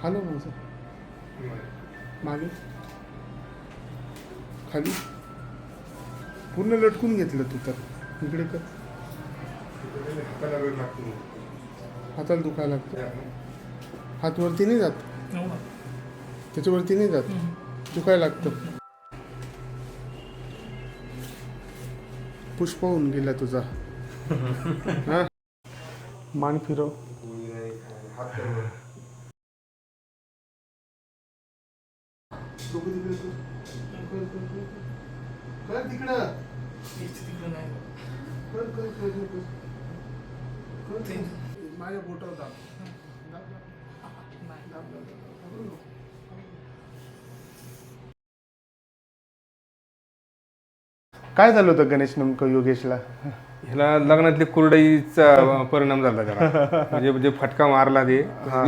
Hello माझं मागे खाली पूर्ण लटकून घेतलं तू तर इकडे कर. हाताला दुखायला लागतं. हात वरती नाही जात, त्याच्यावरती नाही जात, दुखायला लागतं. पुष्प होऊन गेला तुझा. हा मान फिरव. माझ्या बोटावर दाब. काय झालं होतं गणेश नेमकं योगेशला? ह्याला लग्नातली कुरडईचा परिणाम झाला त्याला. म्हणजे जे फटका मारला ते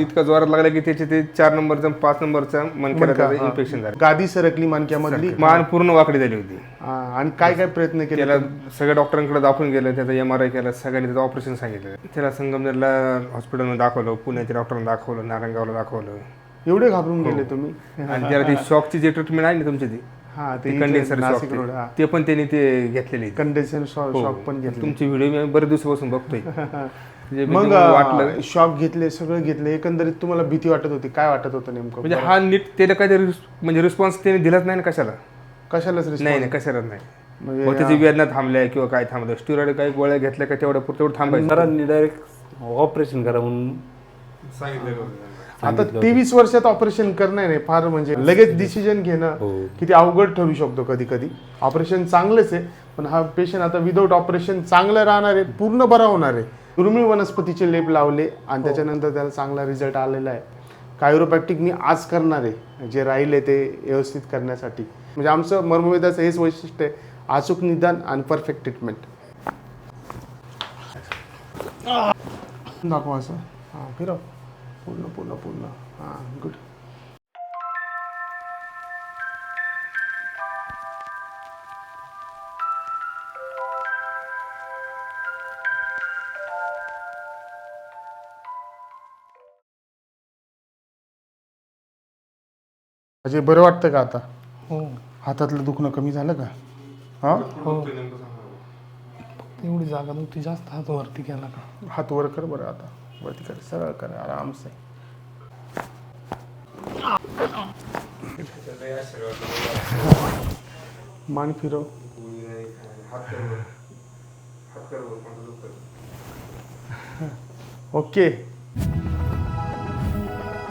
इतका जोरात लागला की त्याचे ते 4 नंबरचा 5 नंबरचा मणक्याला इन्फेक्शन झालं. गादी सरकली मणक्यामधली, मान पूर्ण वाकडी झाली होती. आणि काय काय प्रयत्न केले? त्याला सगळ्या डॉक्टरांकडे दाखवून गेलं, त्याचा MRI केला, सगळ्यांनी त्याचं ऑपरेशन सांगितलं. त्याला संगमनेरला हॉस्पिटलमध्ये दाखवलं, पुण्याच्या डॉक्टरांना दाखवलं, नारायणगावला दाखवलं. एवढे घाबरून गेले तुम्ही? आणि त्याला ती शॉकची जे ट्रीटमेंट आहे ना तुमची ती कंडेन्सर शॉक, ते पण त्यांनी ते घेतलेले. कंडेन्सर शॉक पण घेतले. तुमची व्हिडिओ मी बरेच दिवसापासून बघतोय. मग वाटलं शॉक घेतले, सगळं घेतले, एकंदरीत तुम्हाला भीती वाटत होती? काय वाटत होतं नेमकं? म्हणजे हा नीट त्याला काहीतरी म्हणजे रिस्पॉन्स त्याने दिलाच नाही ना. कशालाच नाही कशालाच नाही. मग त्याची वेदना थांबल्या किंवा काय थांबलं, स्टिरॉइड काही गोळ्या घेतल्या का तेवढं थांबायचं. सरांनी डायरेक्ट ऑपरेशन करा म्हणून सांगितलं. आता 23 वर्षात ऑपरेशन करणं आहे फार, म्हणजे लगेच डिसिजन घेणं किती अवघड ठरू शकतो कधी कधी. ऑपरेशन चांगलंच आहे, पण हा पेशंट आता विदाऊट ऑपरेशन चांगलं राहणार आहे, पूर्ण बरा होणार आहे. दुर्मिळ वनस्पतीचे लेप लावले आणि त्याच्यानंतर त्याला चांगला रिझल्ट आलेला आहे. कायरोप्रॅक्टिक मी आज करणार आहे, जे राहिले ते व्यवस्थित करण्यासाठी. म्हणजे आमचं मर्मवेदाचं हेच वैशिष्ट्य आहे, अचूक निदान आणि परफेक्ट ट्रीटमेंट. दाखवा असं. हां फिरव पूर्ण पूर्ण पूर्ण. हां गुड. अजय बरं वाटतं का आता? हो. हातातलं दुखणं कमी झालं का? हां हो. एवढी जागा नव्हती, जास्त हात वरती केला का? हात वर कर बरं, आता वरती कर, सरळ कर, आराम से. मान फिरव. ओके.